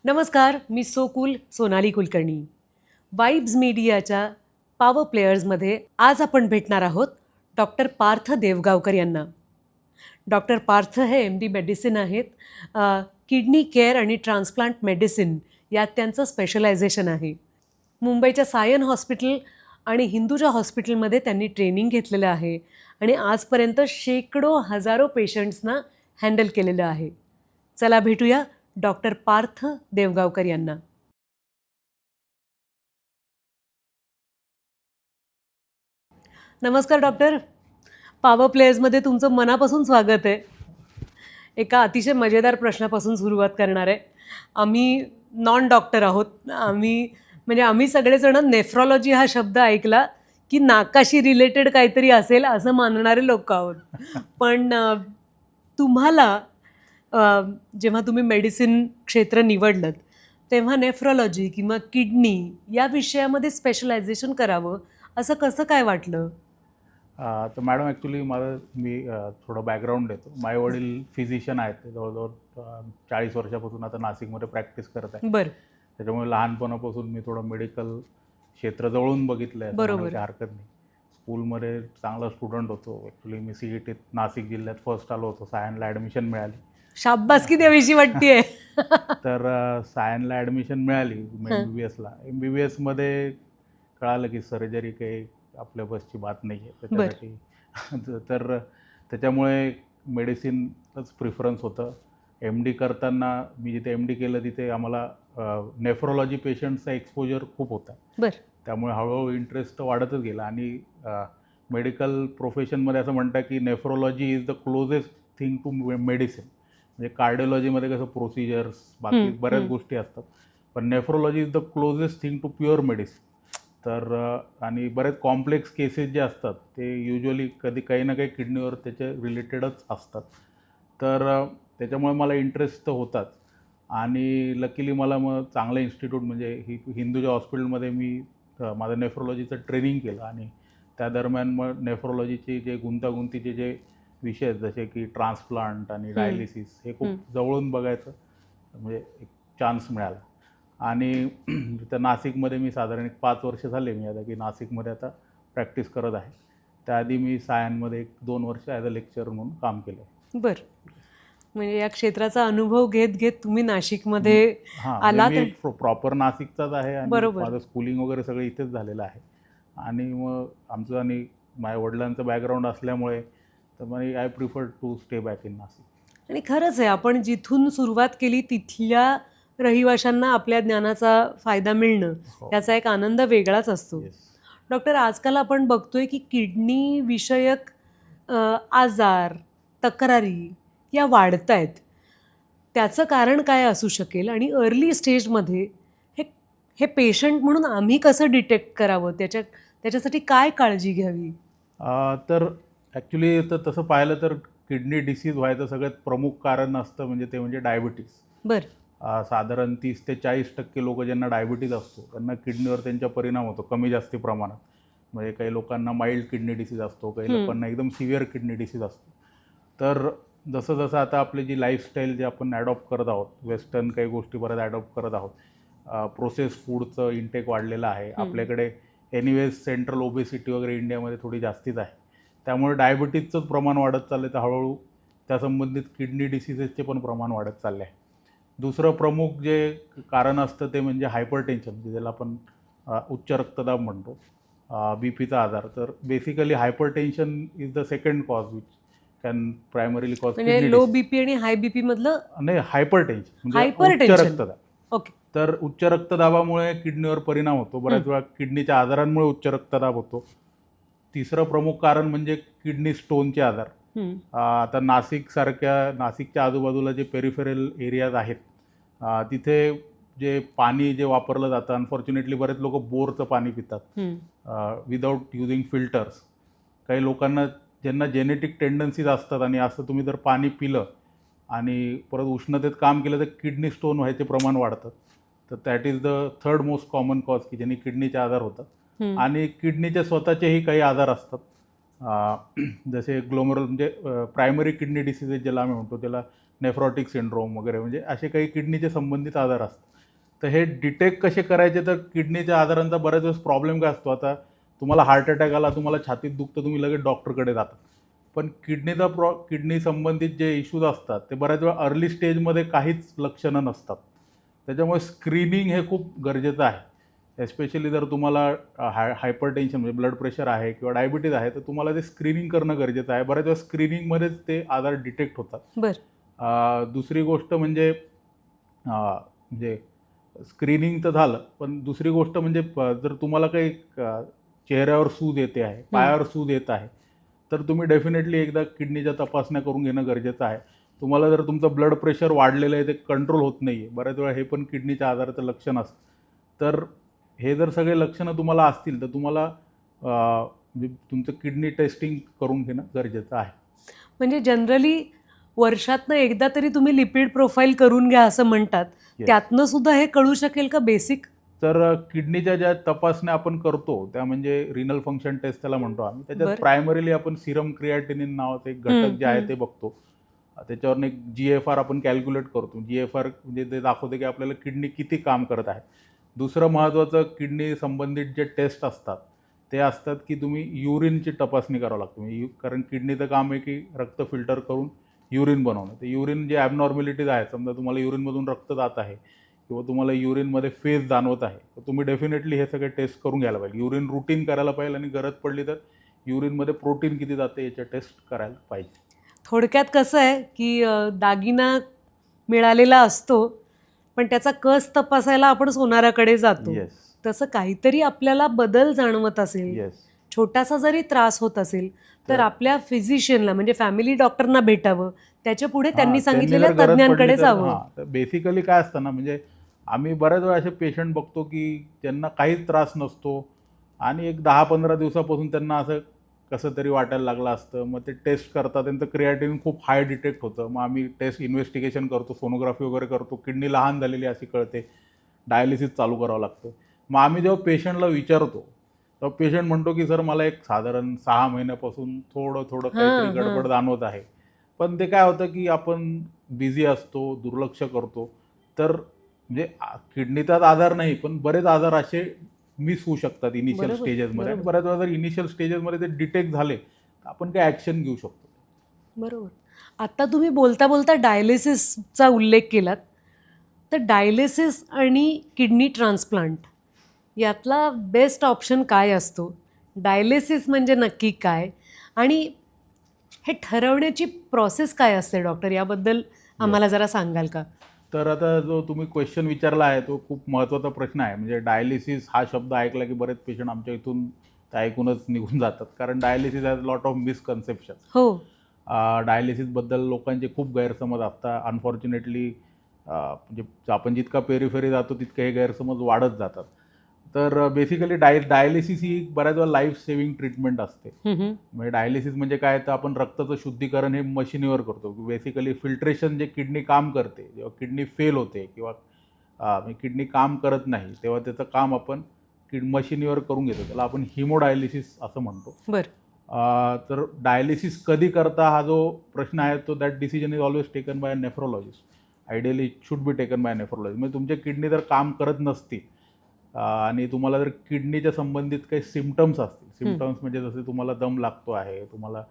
नमस्कार, मी सोकुल सोनाली कुलकर्णी. वाइब्स मीडियाच्या पॉवर प्लेयर्समध्ये आज आपण भेटणार आहोत डॉक्टर पार्थ देवगावकर यांना. डॉक्टर पार्थ हे MD मेडिसिन आहेत. किडनी केअर आणि ट्रान्सप्लांट मेडिसिन यात त्यांचं स्पेशलायझेशन आहे. मुंबईच्या सायन हॉस्पिटल आणि हिंदुजा हॉस्पिटलमध्ये त्यांनी ट्रेनिंग घेतलेलं आहे आणि आजपर्यंत शेकडो हजारो पेशंट्सना हँडल केलेलं आहे. चला भेटूया डॉक्टर पार्थ देवगावकर यांना. नमस्कार डॉक्टर. पॉवर प्लेयर्समध्ये तुमचं मनापासून स्वागत आहे. एका अतिशय मजेदार प्रश्नापासून सुरुवात करणार आहे. आम्ही नॉन डॉक्टर आहोत. आम्ही सगळेजण नेफ्रॉलॉजी हा शब्द ऐकला की नाकाशी रिलेटेड काहीतरी असेल असं मानणारे लोक आहोत. पण तुम्हाला जेव्हा तुम्ही मेडिसिन क्षेत्र निवडलं तेव्हा नेफ्रॉलॉजी किंवा किडनी या विषयामध्ये स्पेशलायझेशन करावं असं कसं काय वाटलं? तर मॅडम ॲक्च्युली मी थोडं बॅकग्राऊंड देतो. माझे वडील फिजिशियन आहेत. ते जवळजवळ 40 वर्षापासून आता नाशिकमध्ये प्रॅक्टिस करत आहे. बरं. त्याच्यामुळे लहानपणापासून मी थोडं मेडिकल क्षेत्र जवळून बघितलं आहे. बरोबर. हरकत नाही. स्कूलमध्ये चांगला स्टुडंट होतो. ॲक्च्युली मी CETत नाशिक जिल्ह्यात फर्स्ट आलो होतो. सायनला ॲडमिशन मिळाली. शाब्बासकी द्यावीशी वाटतेय. तर सायनला ॲडमिशन मिळाली MBBSला. MBBSमध्ये कळालं की सर्जरी काही आपल्या बसची बात नाही आहे त्याच्यासाठी. तर त्याच्यामुळे मेडिसिनच प्रिफरन्स होतं. MD करताना मी जिथे MD केलं तिथे आम्हाला नेफ्रोलॉजी पेशंटचा एक्सपोजर खूप होता. बरं. त्यामुळे हळूहळू इंटरेस्ट तर वाढतच गेला आणि मेडिकल प्रोफेशनमध्ये असं म्हणतात की nephrology is the closest thing to medicine. म्हणजे कार्डिओलॉजीमध्ये कसं प्रोसिजर्स बाकी बऱ्याच गोष्टी असतात, पण nephrology is the closest thing to pure medicine. तर आणि बरेच कॉम्प्लेक्स केसेस जे असतात ते युजली कधी काही ना काही किडनीवर त्याचे रिलेटेडच असतात. तर त्याच्यामुळे मला इंटरेस्ट तर होताच. आणि लकीली मला मग चांगलं इन्स्टिट्यूट म्हणजे हिंदुजा हॉस्पिटलमध्ये मी माझं नेफ्रोलॉजीचं ट्रेनिंग केलं आणि त्या दरम्यान मग नेफ्रोलॉजीचे जे गुंतागुंतीचे जे विषय आहेत जसे की ट्रान्सप्लांट आणि डायलिसिस हे खूप जवळून बघायचं म्हणजे एक चान्स मिळाला. आणि तर नाशिकमध्ये मी साधारण 5 वर्ष झाले मी आता की नाशिकमध्ये आता प्रॅक्टिस करत आहे. त्याआधी मी सायनमध्ये 1-2 वर्ष ॲज अ लेक्चर म्हणून काम केलं. बरं. म्हणजे या क्षेत्राचा अनुभव घेत घेत तुम्ही नाशिकमध्ये आला. मी प्रॉपर नाशिकचाच आहे आणि बरोबर. माझं स्कूलिंग वगैरे सगळं इथेच झालेलं आहे. आणि मग आमचं आणि माझ्या वडिलांचं बॅकग्राऊंड असल्यामुळे तर मग I prefer to stay back in Nashik. आणि खरंच आहे, आपण जिथून सुरुवात केली तिथल्या रहिवाशांना आपल्या ज्ञानाचा फायदा मिळणं याचा एक आनंद वेगळाच असतो. डॉक्टर, आजकाल आपण बघतोय की किडनी विषयक आजार तक्रारी या वाढत आहेत. त्याचं कारण काय असू शकेल आणि अर्ली स्टेजमध्ये हे हे पेशंट म्हणून आम्ही कसं डिटेक्ट करावं, त्याच्यासाठी काय काळजी घ्यावी? तर ॲक्च्युली तर तसं पाहिलं तर किडनी डिसीज व्हायचं सगळ्यात प्रमुख कारण असतं म्हणजे डायबिटीज. बरं. साधारण 30 ते 40% लोक ज्यांना डायबिटीज असतो त्यांना किडनीवर त्यांचा परिणाम होतो कमी जास्ती प्रमाणात. म्हणजे काही लोकांना माइल्ड किडनी डिसीज असतो, काही लोकांना एकदम सिव्हिअर किडनी डिसीज असतो. तर जसं जसं आता आपली जी लाईफस्टाईल जे आपण ॲडॉप्ट करत आहोत, वेस्टर्न काही गोष्टी बऱ्याच ॲडॉप्ट करत आहोत, प्रोसेस फूडचं इंटेक वाढलेलं आहे आपल्याकडे. एनिवेज सेंट्रल ओबेसिटी वगैरे इंडियामध्ये थोडी जास्तीच आहे. त्यामुळे डायबिटीजचंच प्रमाण वाढत चाललं आहे. तर हळूहळू त्या संबंधित किडनी डिसीजेसचे पण प्रमाण वाढत चालले आहे. दुसरं प्रमुख जे कारण असतं ते म्हणजे हायपरटेन्शन, म्हणजे ज्याला आपण उच्च रक्तदाब म्हणतो, BPचा आजार. तर basically hypertension is the second cause which can primarily cause म्हणजे लो BP आणि हाय BP मधलं नाही, हायपरटेन्शन म्हणजे उच्च रक्तदाब. ओके. तर उच्च रक्तदाबामुळे किडनीवर परिणाम होतो. बऱ्याच वेळा किडनीच्या आजारांमुळे उच्च रक्तदाब होतो. तिसरं प्रमुख कारण म्हणजे किडनी स्टोनचे आजार. आता नाशिकच्या आजूबाजूला जे पेरिफेरल एरियाज आहेत तिथे जे पाणी जे वापरलं जातं, अनफॉर्च्युनेटली बरेच लोक बोरचं पाणी पितात विदाऊट युजिंग फिल्टर्स. काही लोकांना ज्यांना जेनेटिक टेंडन्सीज असतात आणि असं तुम्ही जर पाणी पिलं आणि परत उष्णतेत काम केलं तर किडनी स्टोन व्हायचे प्रमाण वाढतं. तर that is the third most common cause की ज्यांनी किडनीचे आजार होतात. आणि किडनीचे स्वतःचेही काही आजार असतात जसे ग्लोमरल म्हणजे प्रायमरी किडनी डिसीजेस ज्याला आम्ही म्हणतो, त्याला नेफ्रॉटिक सिंड्रोम वगैरे, म्हणजे असे काही किडनीचे संबंधित आजार असतात. तर हे डिटेक्ट कसे करायचे, तर किडनीच्या आजारांचा बऱ्याच वेळेस प्रॉब्लेम काय असतो, आता तुम्हाला हार्ट अटॅक आला, तुम्हाला छातीत दुखतं, तुम्ही लगेच डॉक्टरकडे जाता. पण किडनी संबंधित जे इश्यूज असतात ते बऱ्याच वेळा अर्ली स्टेजमध्ये काहीच लक्षणं नसतात. त्याच्यामुळे स्क्रीनिंग हे खूप गरजेचं आहे. एस्पेशली जर तुम्हाला हायपरटेन्शन म्हणजे ब्लड प्रेशर आहे किंवा डायबिटीज आहे, तर तुम्हाला ते स्क्रीनिंग करणं गरजेचं आहे. बऱ्याच वेळा स्क्रीनिंगमध्येच ते आजार डिटेक्ट होतात. बरं. दुसरी गोष्ट म्हणजे म्हणजे स्क्रीनिंग तर झालं, पण दुसरी गोष्ट म्हणजे जर तुम्हाला काही चेहऱ्यावर सूज येते आहे, पायावर सूज येत आहे, तर तुम्ही डेफिनेटली एकदा किडनीच्या तपासण्या करून घेणं गरजेचं आहे. तुम्हाला जर तुमचं ब्लड प्रेशर वाढलेलं आहे, ते कंट्रोल होत नाही आहे, बऱ्याच वेळा हे पण किडनीच्या आजाराचं लक्षण असतं. तर हे जर सगळे लक्षणं तुम्हाला असतील, तर तुम्हाला म्हणजे तुमचं किडनी टेस्टिंग करून घेणं गरजेचं आहे. म्हणजे जनरली वर्षातनं एकदा तरी तुम्ही लिपिड प्रोफाईल करून घ्या असं म्हणतात. Yes. त्यातनं सुद्धा हे कळू शकेल का बेसिक? तर किडनीच्या ज्या तपासण्या आपण करतो त्या म्हणजे रिनल फंक्शन टेस्ट त्याला म्हणतो आम्ही. त्याच्यात बरं. प्रायमरीली आपण सिरम क्रिएटिनिन नावाचं एक घटक जे आहे ते बघतो. त्याच्यावरून एक GFR आपण कॅल्क्युलेट करतो. GFR म्हणजे ते दाखवते की आपल्याला किडनी किती काम करत आहे. दुसरं महत्त्वाचं किडनी संबंधित जे टेस्ट असतात ते असतात की तुम्ही युरिनची तपासणी करावं लागतं. म्हणजे कारण किडनीचं काम आहे की रक्त फिल्टर करून युरिन बनवणं. ते युरिन जे ॲबनॉर्मॅलिटीज आहेत, समजा तुम्हाला युरिनमधून रक्त जात आहे किंवा तुम्हाला युरिनमध्ये फेज जाणवत आहे, तर तुम्ही डेफिनेटली हे सगळे टेस्ट करून घ्यायला पाहिजे. युरिन रुटीन करायला पाहिजे आणि गरज पडली तर युरिनमध्ये प्रोटीन किती जाते याच्या टेस्ट करायला पाहिजे. थोडक्यात कसं आहे की दागिना मिळालेला असतो, पण त्याचा कस तपासायला आपण सोनाराकडे जातो. येस. तसं काहीतरी आपल्याला बदल जाणवत असेल, येस. छोटासा जरी त्रास होत असेल, तर आपल्या फिजिशियनला म्हणजे फॅमिली डॉक्टरना भेटावं. त्याच्या पुढे त्यांनी सांगितलेल्या तज्ज्ञांकडे जावं. तर बेसिकली काय असतं ना, म्हणजे आम्ही बऱ्याच वेळा असे पेशंट बघतो की ज्यांना काहीच त्रास नसतो आणि एक 10-15 दिवसापासून त्यांना असं कसं तरी वाटायला लागलं असतं. मग ते टेस्ट करतात, त्यांचं क्रिएटिनिन खूप हाय डिटेक्ट होतं. मग आम्ही टेस्ट इन्व्हेस्टिगेशन करतो, सोनोग्राफी वगैरे करतो. किडनी लहान झालेली अशी कळते, डायलिसिस चालू करावं लागतं. मग आम्ही जेव्हा पेशंटला विचारतो तेव्हा पेशंट म्हणतो की सर मला एक साधारण 6 महिन्यापासून थोडं थोडं काहीतरी गडबड जाणवत आहे. पण ते काय होतं की आपण बिझी असतो, दुर्लक्ष करतो. तर म्हणजे किडनीचाच आजार नाही, पण बरेच आजार असे मिस होऊ शकतात इनिशियल बरोबर, स्टेजेसमध्ये. आणि बरोबर. बऱ्याच वेळा जर इनिशियल स्टेजेसमध्ये ते डिटेक्ट झाले तर आपण काही ॲक्शन घेऊ शकतो. बरोबर. आता तुम्ही बोलता बोलता डायलिसिसचा उल्लेख केलात. तर डायलिसिस आणि किडनी ट्रान्सप्लांट यातला बेस्ट ऑप्शन काय असतो? डायलिसिस म्हणजे नक्की काय? आणि हे ठरवण्याची प्रोसेस काय असते डॉक्टर? याबद्दल आम्हाला जरा सांगाल का? तर आता जो तुम्ही क्वेश्चन विचारला आहे तो खूप महत्त्वाचा प्रश्न आहे. म्हणजे डायलिसिस हा शब्द ऐकला की बरेच पेशंट आमच्या इथून ते ऐकूनच निघून जातात. कारण dialysis has lot of misconception. हो. डायलिसिसबद्दल लोकांचे खूप गैरसमज असतात. अनफॉर्च्युनेटली म्हणजे आपण जितका पेरिफेरी जातो तितके हे गैरसमज वाढत जातात. तर बेसिकली डायलिसिस ही बऱ्याच वेळा लाईफ सेव्हिंग ट्रीटमेंट असते. म्हणजे डायलिसिस म्हणजे काय, तर आपण रक्ताचं शुद्धीकरण हे मशिनीवर करतो. बेसिकली फिल्ट्रेशन जे किडनी काम करते, जेव्हा किडनी फेल होते किंवा किडनी काम करत नाही तेव्हा त्याचं काम आपण मशिनीवर करून घेतो. त्याला आपण हिमोडायलिसिस असं म्हणतो. बरं. तर डायलिसिस कधी करता हा जो प्रश्न आहे तो that decision is always taken by a nephrologist. Ideally it should be taken by nephrologist. म्हणजे तुमच्या किडनी जर काम करत नसतील आणि तुम्हाला जर किडनीच्या संबंधित काही सिम्पटम्स असतील, सिम्पटम्स म्हणजे जसे तुम्हाला दम लागतो आहे, तुम्हाला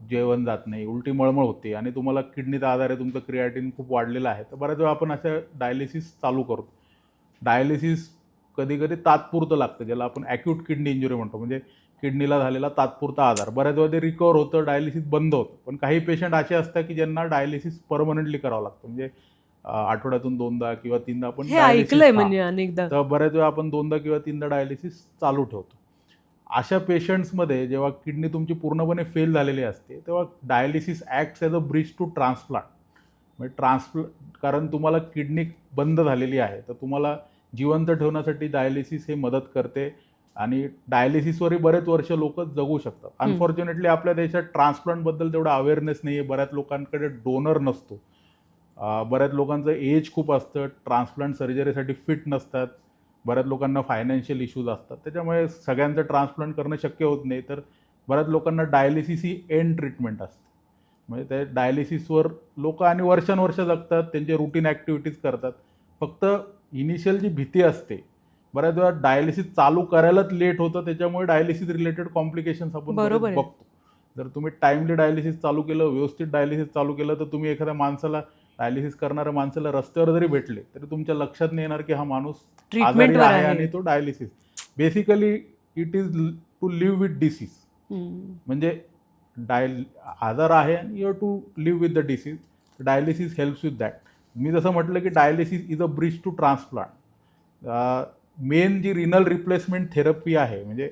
जेवण जात नाही, उलटी मळमळ होते आणि तुम्हाला किडनीचा आजार आहे, तुमचं क्रिएटिनिन खूप वाढलेलं आहे, तर बऱ्याच वेळा आपण असं डायलिसिस चालू करतो. डायलिसिस कधी कधी तात्पुरतं लागतं, ज्याला आपण ॲक्यूट किडनी इंजुरी म्हणतो. म्हणजे किडनीला झालेला तात्पुरता आजार, बऱ्याच वेळा ते रिकवर होतं, डायलिसिस बंद होतं. पण काही पेशंट असे असतात की ज्यांना डायलिसिस परमनंटली करावं लागतं. म्हणजे आठवड्यातून 2दा किंवा 3दा आपण हे ऐकलंय म्हणजे अनेकदा. तर बऱ्याच वेळा आपण 2दा किंवा 3दा डायलिसिस चालू ठेवतो. अशा पेशंट्समध्ये जेव्हा किडनी तुमची पूर्णपणे फेल झालेली असते तेव्हा dialysis acts as a bridge to transplant. म्हणजे कारण तुम्हाला किडनी बंद झालेली आहे, तर तुम्हाला जिवंत ठेवण्यासाठी डायलिसिस हे मदत करते आणि डायलिसिसवरही बरेच वर्ष लोक जगू शकतात. अनफॉर्च्युनेटली आपल्या देशात ट्रान्सप्लांटबद्दल तेवढा अवेअरनेस नाही आहे. बऱ्याच लोकांकडे डोनर नसतो. बऱ्याच लोकांचं एज खूप असतं, ट्रान्सप्लांट सर्जरीसाठी फिट नसतात, बऱ्याच लोकांना फायनान्शियल इश्यूज असतात, त्याच्यामुळे सगळ्यांचं ट्रान्सप्लांट करणं शक्य होत नाही. तर बऱ्याच लोकांना डायलिसिस ही एंड ट्रीटमेंट असते. म्हणजे ते डायलिसिसवर लोक आणि वर्षानुवर्ष जगतात, त्यांचे रुटीन ॲक्टिव्हिटीज करतात. फक्त इनिशियल जी भीती असते, बऱ्याच वेळा डायलिसिस चालू करायलाच लेट होतं, त्याच्यामुळे डायलिसिस रिलेटेड कॉम्प्लिकेशन्स आपण बरेच बरोबर आहे. बघतो. जर तुम्ही टाईमली डायलिसिस चालू केलं, व्यवस्थित डायलिसिस चालू केलं, तर तुम्ही एखाद्या माणसाला डायलिसिस करणाऱ्या माणसाला रस्त्यावर जरी भेटले तरी तुमच्या लक्षात नाही येणार की हा माणूस आजारी ट्रीटमेंटवर आहे आहे. आणि तो dialysis. Basically it is to live with disease. म्हणजे आजार आहे आणि you to live with the disease. Dialysis helps with that. मी जसं म्हटलं की dialysis is a bridge to transplant. Main जी रिनल रिप्लेसमेंट थेरपी आहे, म्हणजे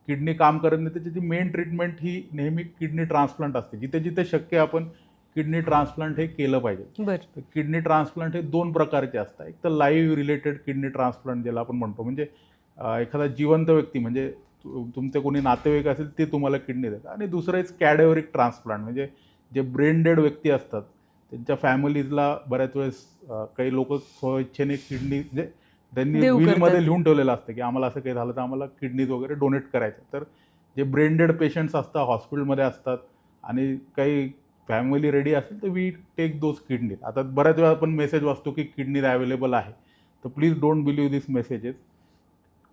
किडनी काम करत नाही त्याची मेन ट्रीटमेंट ही नेहमी किडनी ट्रान्सप्लांट असते. जिथे जिथे शक्य आपण किडनी ट्रान्सप्लांट हे केलं पाहिजे. बरं. तर किडनी ट्रान्सप्लांट हे 2 प्रकारचे असतात. एक तर लाईव्ह रिलेटेड किडनी ट्रान्सप्लांट ज्याला आपण म्हणतो, म्हणजे एखादा जिवंत व्यक्ती, म्हणजे तुमचे कोणी नातेवाईक असेल ते तुम्हाला किडनी देतात. आणि दुसरं इज कॅडेव्हरिक ट्रान्सप्लांट, म्हणजे जे ब्रेन डेड व्यक्ती असतात त्यांच्या फॅमिलीजला बऱ्याच वेळेस काही लोक स्वइच्छेने किडनी, म्हणजे त्यांनी देऊ विलमध्ये करतात. लिहून ठेवलेलं असतं की आम्हाला असं काही झालं तर आम्हाला किडनीज वगैरे डोनेट करायचं. तर जे ब्रेन डेड पेशंट्स असतात, हॉस्पिटलमध्ये असतात आणि काही फॅमिली रेडी असेल तर वी टेक दोज किडनीज. आता बऱ्याच वेळा आपण मेसेज वाचतो की किडनीज अवेलेबल आहे, तर please don't believe this messages.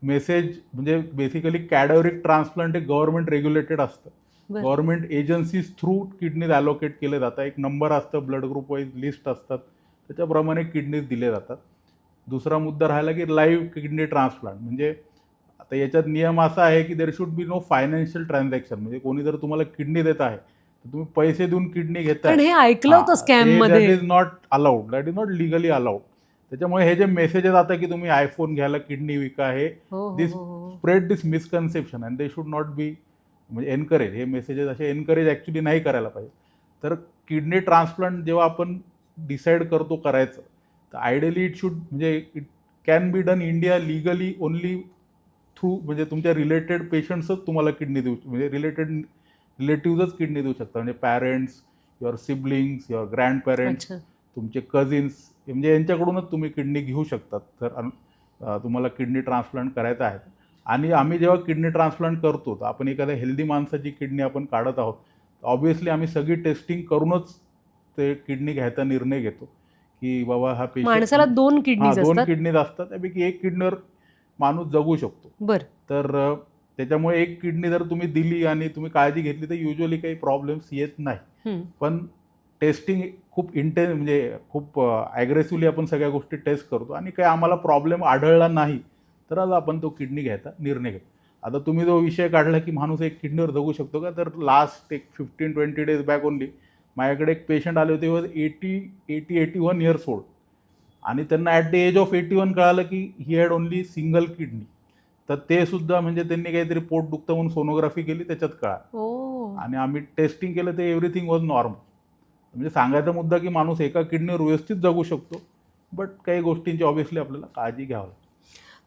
म्हणजे बेसिकली कॅडेव्हरिक ट्रान्सप्लांट हे गव्हर्नमेंट रेग्युलेटेड असतं. बरं. गव्हर्नमेंट एजन्सीज थ्रू किडनीज ॲलोकेट केले जातात. एक नंबर असतं, ब्लड ग्रुप वाईज लिस्ट असतात, त्याच्याप्रमाणे किडनीज दिले जातात. दुसरा मुद्दा राहिला की लाईव्ह किडनी ट्रान्सप्लांट. म्हणजे आता याच्यात नियम असा आहे की there should be no financial transaction. म्हणजे कोणी जर तुम्हाला किडनी देत आहे तर तुम्ही पैसे देऊन किडनी घेताय, कारण हे ऐकलं होतं स्कॅम दॅट मध्ये. Is not allowed, that is not legally allowed. त्याच्यामुळे हे जे मेसेजेस आता की तुम्ही आयफोन घ्यायला किडनी विका, हे हो हो दिस हो हो. Spread this misconception and they should not be, म्हणजे एनकरेज. हे मेसेजेस असे एनकरेज ॲक्च्युली नाही करायला पाहिजे. तर किडनी ट्रान्सप्लांट जेव्हा आपण डिसाईड करतो करायचं, तर आयडियली इट शुड, म्हणजे it can be done India legally only through, म्हणजे तुमच्या रिलेटेड पेशंट्सच तुम्हाला किडनी देऊ, म्हणजे रिलेटिव्हजच किडनी देऊ शकतात. म्हणजे parents, your siblings, your grand parents, अच्छा. तुमचे कझिन्स, म्हणजे यांच्याकडूनच तुम्ही किडनी घेऊ शकतात तर तुम्हाला किडनी ट्रान्सप्लांट करायचं आहे. आणि आम्ही जेव्हा किडनी ट्रान्सप्लांट करतो तर आपण एखाद्या हेल्दी माणसाची किडनी आपण काढत आहोत, ऑब्व्हियसली आम्ही सगळी टेस्टिंग करूनच ते किडनी घ्यायचा निर्णय घेतो की बाबा हा माणसाला पेशंट, 2 हां, किडनीज 2 असतात. किडनीज असतात, त्यापैकी एक किडनीवर माणूस जगू शकतो. बरं. तर त्याच्यामुळे एक किडनी जर तुम्ही दिली आणि तुम्ही काळजी घेतली तर युजली काही प्रॉब्लेम्स येत नाही. पण टेस्टिंग खूप म्हणजे खूप ॲग्रेसिव्हली आपण सगळ्या गोष्टी टेस्ट करतो आणि काही आम्हाला प्रॉब्लेम आढळला नाही तर आज आपण तो किडनी घ्यायचा निर्णय घेतो. आता तुम्ही जो विषय काढला की माणूस एक किडनीवर जगू शकतो का, तर लास्ट एक 15-20 डेज बॅक ओनली माझ्याकडे एक पेशंट आले होते, वॉज 81 इयर्स ओल्ड, आणि त्यांना ॲट द एज ऑफ 81 कळालं की he had only single kidney. तर ते सुद्धा, म्हणजे त्यांनी काहीतरी पोट दुखतं म्हणून सोनोग्राफी केली, त्याच्यात कळालं ओ. आणि आम्ही टेस्टिंग केलं ते एव्हरीथिंग वॉज नॉर्मल. म्हणजे सांगायचा मुद्दा की माणूस एका किडनीवर व्यवस्थित जगू शकतो, बट काही गोष्टींची ऑब्व्हियसली आपल्याला काळजी घ्यावी लागते.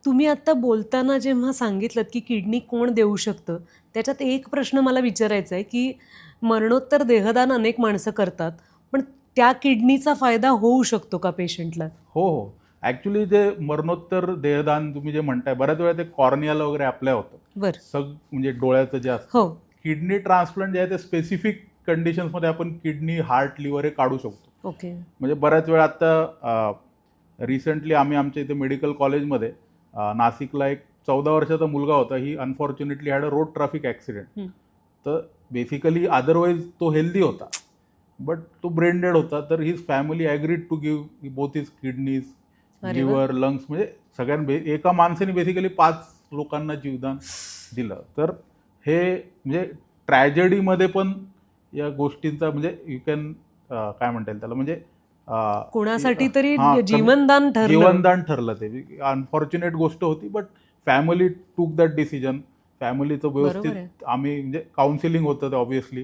तुम्ही आत्ता बोलताना जेव्हा सांगितलं की किडनी कोण देऊ शकतं, त्याच्यात एक प्रश्न मला विचारायचा आहे की मरणोत्तर देहदान अनेक माणसं करतात, पण त्या किडनीचा फायदा होऊ शकतो का पेशंटला? हो, हो. ॲक्च्युली जे मरणोत्तर देहदान तुम्ही जे म्हणताय, बऱ्याच वेळा ते कॉर्नियाला वगैरे अप्लाय होतं. बरं. म्हणजे डोळ्याचं जे असतं. हो. किडनी ट्रान्सप्लांट जे आहे ते स्पेसिफिक कंडिशन्समध्ये आपण किडनी, हार्ट, लिव्हर हे काढू शकतो. ओके. म्हणजे बऱ्याच वेळा आता रिसेंटली आम्ही आमच्या इथे मेडिकल कॉलेजमध्ये नाशिकला एक 14 वर्षाचा मुलगा होता. He unfortunately had a road traffic accident. तर बेसिकली अदरवाईज तो हेल्दी होता, बट तो ब्रेन डेड होता. तर his family agreed to give both his kidneys, अरे वा. लिव्हर, लंग्स, म्हणजे एका माणसाने बेसिकली 5 लोकांना जीवदान दिलं. तर हे म्हणजे ट्रॅजेडीमध्ये पण या गोष्टींचा, म्हणजे यू कॅन काय म्हणता येईल त्याला, म्हणजे कोणासाठी तरी हां, जीवनदान ठरलं. जीवनदान ठरलं. ते अनफॉर्च्युनेट गोष्ट होती, बट फॅमिली टूक दॅट डिसिजन. फॅमिलीचं बरोबर आहे. व्यवस्थित आम्ही, म्हणजे काउन्सिलिंग होतं ते ऑब्व्हियसली.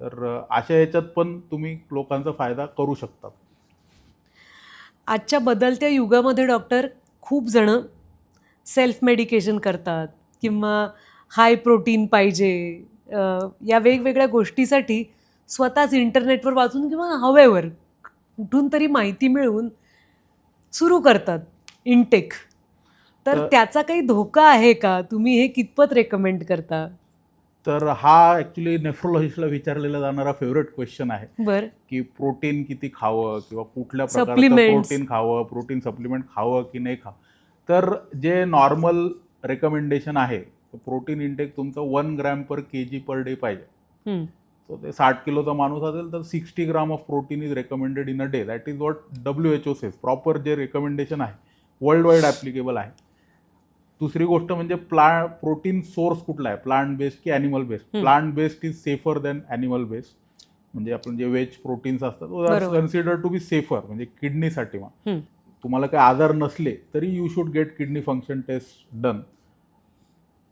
तर अशा याच्यात पण तुम्ही लोकांचा फायदा करू शकता. आजच्या बदलत्या युगामध्ये डॉक्टर खूप जण सेल्फ मेडिकेशन करतात किंवा हाय प्रोटीन पाहिजे, या वेगवेगळ्या गोष्टीसाठी स्वतःच इंटरनेटवर वाचून किंवा हवेवर कुठून तरी माहिती मिळवून सुरू करतात इनटेक. तर तर त्याचा काही धोका आहे का? तुम्ही हे कितपत रेकमेंड करता? तर हा ॲक्च्युली नेफ्रोलॉजिस्टला विचारलेला जाणारा फेवरेट क्वेश्चन आहे बरं. की प्रोटीन किती खावं किंवा कुठल्या प्रकारचं Supplements. प्रोटीन खावं, प्रोटीन सप्लिमेंट खावं की नाही खावं. तर जे नॉर्मल रेकमेंडेशन आहे प्रोटीन इंटेक तुमचं 1 gram per kg per day पाहिजे. हं. सो ते 60 किलोचा माणूस असेल तर 60 gram of protein is recommended in a day. That is what WHO says. Proper जे रेकमेंडेशन आहे वर्ल्ड वाईड ॲप्लिकेबल आहे. दुसरी गोष्ट म्हणजे प्रोटीन सोर्स कुठला आहे, प्लांट बेस्ड की animal based. Plant based is safer than animal based. म्हणजे आपण जे वेज प्रोटीन्स असतात कन्सिडर टू बी सेफर, म्हणजे किडनीसाठी मग तुम्हाला काही आजार नसले तरी you should get kidney function test done.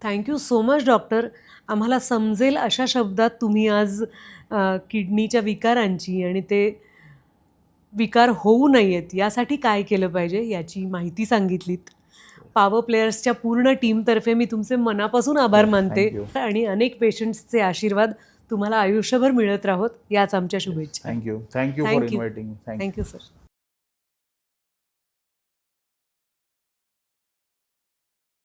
Thank you so much doctor. आम्हाला समजेल अशा शब्दात तुम्ही आज किडनीच्या विकारांची आणि ते विकार होऊ नयेत यासाठी काय केलं पाहिजे याची माहिती सांगितलीत. पॉवर प्लेयर्सच्या पूर्ण टीमतर्फे मी तुमचे मनापासून आभार मानते Thank you. आणि अनेक पेशंट्सचे आशीर्वाद तुम्हाला आयुष्यभर मिळत राहोत याच आमच्या शुभेच्छा. Thank you for Thank you. Inviting. Thank you sir.